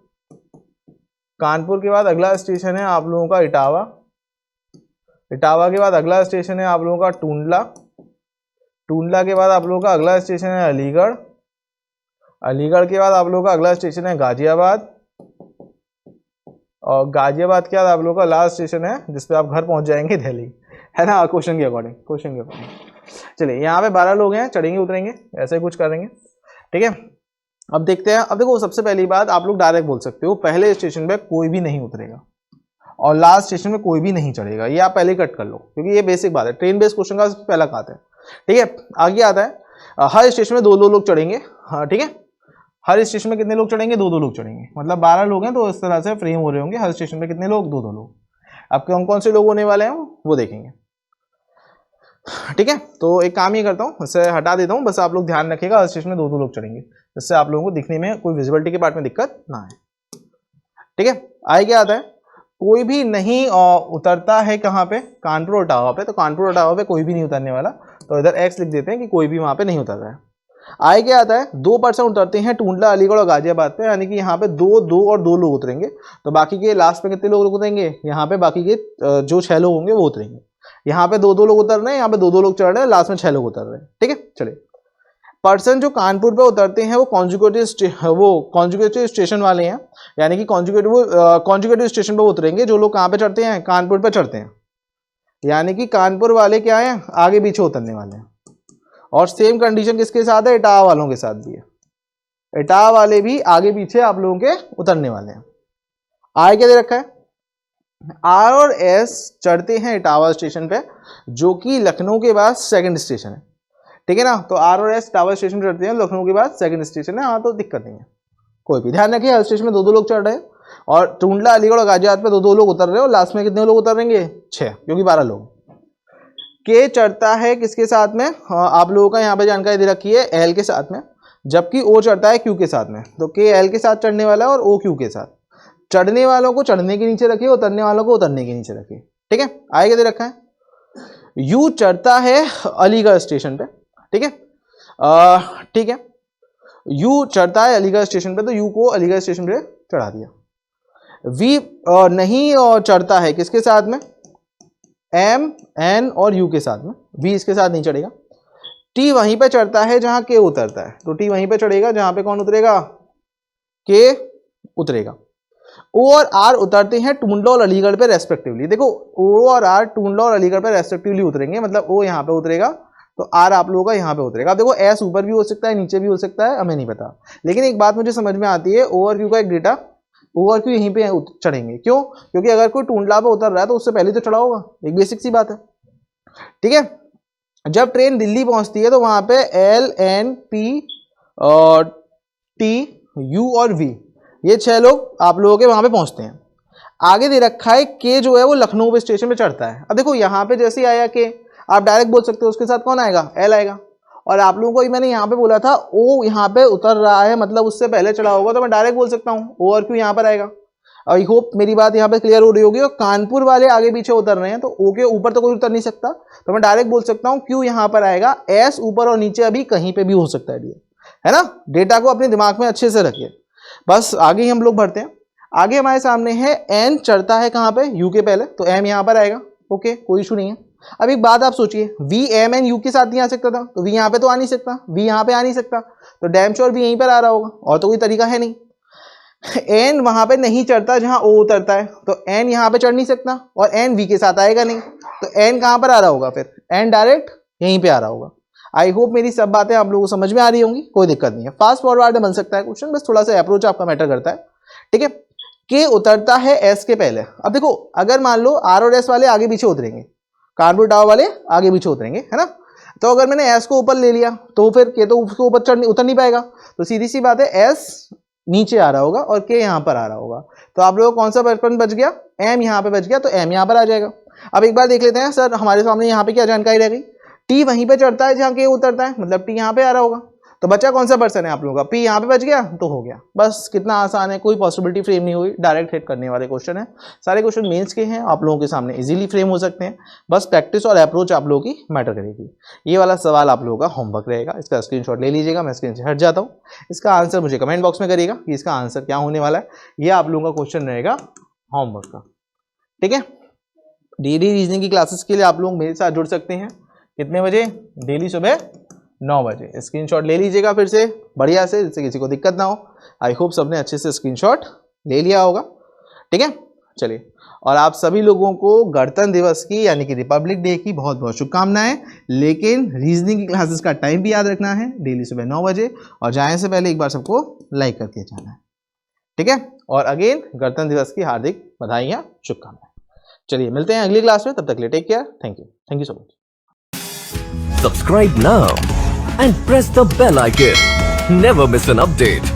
कानपुर के बाद अगला स्टेशन है आप लोगों का इटावा, इटावा के बाद अगला स्टेशन है आप लोगों का टूंडला, टूंडला के बाद आप लोगों का अगला स्टेशन है अलीगढ़, अलीगढ़ के बाद आप लोगों का अगला स्टेशन है गाजियाबाद, और गाजियाबाद के बाद आप लोगों का लास्ट स्टेशन है जिसपे आप घर पहुंच जाएंगे दिल्ली, है ना, क्वेश्चन के अकॉर्डिंग, क्वेश्चन के अकॉर्डिंग। चलिए, यहाँ पे 12 लोग हैं, चढ़ेंगे उतरेंगे ऐसे कुछ करेंगे। ठीक है, अब देखते हैं। अब देखो, सबसे पहली बात आप लोग डायरेक्ट बोल सकते हो, पहले स्टेशन पे कोई भी नहीं उतरेगा और लास्ट स्टेशन में कोई भी नहीं चढ़ेगा, ये आप पहले कट कर लो क्योंकि ये बेसिक बात है, ट्रेन बेस्ड क्वेश्चन का पहला आता है। ठीक है, आगे आता है हर स्टेशन में 2-2 लोग चढ़ेंगे। हाँ, ठीक है, हर स्टेशन में कितने लोग चढ़ेंगे, 2-2 लोग चढ़ेंगे, मतलब 12 लोग हैं, तो इस तरह से फ्रेम हो रहे होंगे। हर स्टेशन पे कितने लोग, 2-2 लोग। अब कौन से लोग होने वाले हैं वो देखेंगे। ठीक है, तो एक काम ये करता हूँ, इसे हटा देता हूँ, बस आप लोग ध्यान रखिएगा हर स्टेशन में 2-2 लोग चढ़ेंगे, जिससे आप लोगों को दिखने में कोई विजिबिलिटी के पार्ट में दिक्कत ना आए। ठीक है, आगे क्या आता है, कोई भी नहीं उतरता है कहाँ पे, कानपुर ओटावा पे, तो कानपुर ओटावा पे कोई भी नहीं उतरने वाला, तो इधर एक्स लिख देते हैं कि कोई भी वहाँ पे नहीं उतर रहा है। आगे क्या आता है, 2% उतरते हैं टूंडला, अलीगढ़ और गाजियाबाद पे, यानी कि यहाँ पे 2 लोग उतरेंगे, तो बाकी के लास्ट में कितने लोग उतरेंगे, यहाँ पे बाकी के जो 6 लोग होंगे वो उतरेंगे। यहाँ पे 2 लोग उतर रहे हैं, यहाँ पे 2 लोग चढ़ रहे हैं, लास्ट में 6 लोग उतर रहे हैं। ठीक है, चलिए। पर्सन जो कानपुर पे उतरते हैं वो कॉन्जुगेटिव स्टेशन वाले हैं, यानी कि कॉन्जुगेटिव स्टेशन पे उतरेंगे। जो लोग कहाँ पे चढ़ते हैं, कानपुर पे चढ़ते हैं, यानी कि कानपुर वाले क्या है, आगे पीछे उतरने वाले हैं। और सेम कंडीशन किसके साथ है, इटावा वालों के साथ भी है। इटावा वाले भी आगे पीछे आप लोगों के उतरने वाले हैं। आगे क्या दे रखा है, आर और एस चढ़ते हैं इटावा स्टेशन पे, जो कि लखनऊ के बाद सेकंड स्टेशन है। ठीक है ना, तो आर और एस इटावा स्टेशन पे चढ़ते हैं, लखनऊ के बाद सेकंड स्टेशन है। हाँ, तो दिक्कत नहीं है कोई भी। ध्यान रखिए हर स्टेशन में 2 लोग चढ़ रहे हैं, और टूंडला, अलीगढ़ और गाजियाबाद पे 2 लोग उतर रहे हैं, और लास्ट में कितने लोग उतरेंगे, 6, क्योंकि 12 लोग। के चढ़ता है किसके साथ में, आप लोगों का यहाँ पे जानकारी दे रखी है एल के साथ में, जबकि ओ चढ़ता है क्यू के साथ में। तो के एल के साथ चढ़ने वाला है और ओ क्यू के साथ। चढ़ने वालों को चढ़ने के नीचे रखिए, उतरने वालों को उतरने के नीचे रखिए। ठीक है, आगे क्या दे रखा है, यू चढ़ता है अलीगढ़ स्टेशन पे। ठीक है, ठीक है, यू चढ़ता है अलीगढ़ स्टेशन पे, तो यू को अलीगढ़ स्टेशन पे चढ़ा दिया। वी नहीं चढ़ता है किसके साथ में, एम, एन और यू के साथ में, वी इसके साथ नहीं चढ़ेगा। टी वहीं पे चढ़ता है जहां के उतरता है, तो टी वहीं पे चढ़ेगा जहां पे कौन उतरेगा, के उतरेगा। ओ और आर उतरते हैं टूंडला और अलीगढ़ पे रेस्पेक्टिवली। देखो ओ और आर टूंडला और अलीगढ़ पे रेस्पेक्टिवली उतरेंगे, मतलब ओ यहाँ पे उतरेगा तो आर आप लोगों का यहाँ पे उतरेगा। देखो एस ऊपर भी हो सकता है, नीचे भी हो सकता है, हमें नहीं पता, लेकिन एक बात मुझे समझ में आती है, ओ और क्यू का एक डेटा, ओ और क्यू यहीं पे चढ़ेंगे। क्यों, क्योंकि अगर कोई टूंडला पे उतर रहा है तो उससे पहले तो चढ़ा होगा, एक बेसिक सी बात है। ठीक है, जब ट्रेन दिल्ली पहुंचती है तो वहां पे L, N, P, T, U और वी, ये 6 लोग आप लोगों के वहां पे पहुंचते हैं। आगे दे रखा है के जो है वो लखनऊ पे स्टेशन पे चढ़ता है। अब देखो यहाँ पे जैसे ही आया के, आप डायरेक्ट बोल सकते हो उसके साथ कौन आएगा, एल आएगा। और आप लोगों को मैंने यहाँ पे बोला था ओ यहाँ पे उतर रहा है, मतलब उससे पहले चढ़ा होगा, तो मैं डायरेक्ट बोल सकता हूँ ओ और क्यू यहाँ पर आएगा। आई होप मेरी बात यहाँ पे क्लियर हो रही होगी। और कानपुर वाले आगे पीछे उतर रहे हैं, तो ओ के ऊपर तो कोई उतर नहीं सकता, तो मैं डायरेक्ट बोल सकता हूँ क्यू यहाँ पर आएगा। एस ऊपर और नीचे अभी कहीं पे भी हो सकता है ना। डेटा को अपने दिमाग में अच्छे से रखिए। बस आगे ही हम लोग बढ़ते हैं। आगे हमारे सामने है एन चढ़ता है कहाँ पे, यू के पहले, तो एम यहाँ पर आएगा। ओके, कोई इशू नहीं है। अब एक बात आप सोचिए, वी एम एन यू के साथ नहीं आ सकता था, तो वी यहाँ पे तो आ नहीं सकता, वी यहाँ पे आ नहीं सकता, तो डैम श्योर वी यहीं पर आ रहा होगा, और तो कोई तरीका है नहीं। एन वहां पे नहीं चढ़ता जहां ओ उतरता है, तो एन यहाँ पे चढ़ नहीं सकता, और एन वी के साथ आएगा नहीं, तो एन कहाँ पर आ रहा होगा, फिर एन डायरेक्ट यहीं पे आ रहा होगा। आई होप मेरी सब बातें आप लोगों को समझ में आ रही होंगी, कोई दिक्कत नहीं है। फास्ट फॉरवर्ड में बन सकता है क्वेश्चन, बस थोड़ा सा अप्रोच आपका मैटर करता है। ठीक है, के उतरता है एस के पहले। अब देखो अगर मान लो आर और एस वाले आगे पीछे उतरेंगे, कानपुर टावर वाले आगे पीछे उतरेंगे, है ना, तो अगर मैंने एस को ऊपर ले लिया तो फिर के तो उसको ऊपर उतर नहीं पाएगा, तो सीधी सी बात है एस नीचे आ रहा होगा और के यहाँ पर आ रहा होगा। तो आप लोगों को कौन सा बचपन बच गया, एम यहाँ पे बच गया, तो एम यहाँ पर आ जाएगा। अब एक बार देख लेते हैं सर, हमारे सामने यहाँ पे क्या जानकारी रह गई, टी वहीं पे चढ़ता है जहाँ के उतरता है, मतलब टी यहाँ पे आ रहा होगा, तो बच्चा कौन सा पर्सन है आप लोगों का, पी यहाँ पे बच गया तो हो गया। बस कितना आसान है, कोई पॉसिबिलिटी फ्रेम नहीं हुई, डायरेक्ट हिट करने वाले क्वेश्चन है। सारे क्वेश्चन मेंस के हैं, आप लोगों के सामने इजीली फ्रेम हो सकते हैं, बस प्रैक्टिस और अप्रोच आप लोगों की मैटर करेगी। ये वाला सवाल आप लोगों का होमवर्क रहेगा, इसका स्क्रीनशॉट ले लीजिएगा, मैं स्क्रीन से हट जाता हूँ। इसका आंसर मुझे कमेंट बॉक्स में करिएगा कि इसका आंसर क्या होने वाला है। ये आप लोगों का क्वेश्चन रहेगा होमवर्क का। ठीक है, डेली रीजनिंग की क्लासेस के लिए आप लोग मेरे साथ जुड़ सकते हैं। कितने बजे, डेली सुबह 9 बजे। स्क्रीनशॉट ले लीजिएगा फिर से बढ़िया से, जिससे किसी को दिक्कत ना हो। आई होप सबने अच्छे से स्क्रीनशॉट ले लिया होगा। ठीक है, चलिए, और आप सभी लोगों को गणतंत्र दिवस की यानी कि रिपब्लिक डे की बहुत बहुत शुभकामनाएं। लेकिन रीजनिंग की क्लासेस का टाइम भी याद रखना है, डेली सुबह 9 बजे, और जाने से पहले एक बार सबको लाइक करके जाना है। ठीक है, और अगेन गणतंत्र दिवस की हार्दिक बधाइयाँ, शुभकामनाएं। चलिए मिलते हैं अगली क्लास में, तब तक के लिए take care, thank you so much. Subscribe now and press the bell icon. Never miss an update.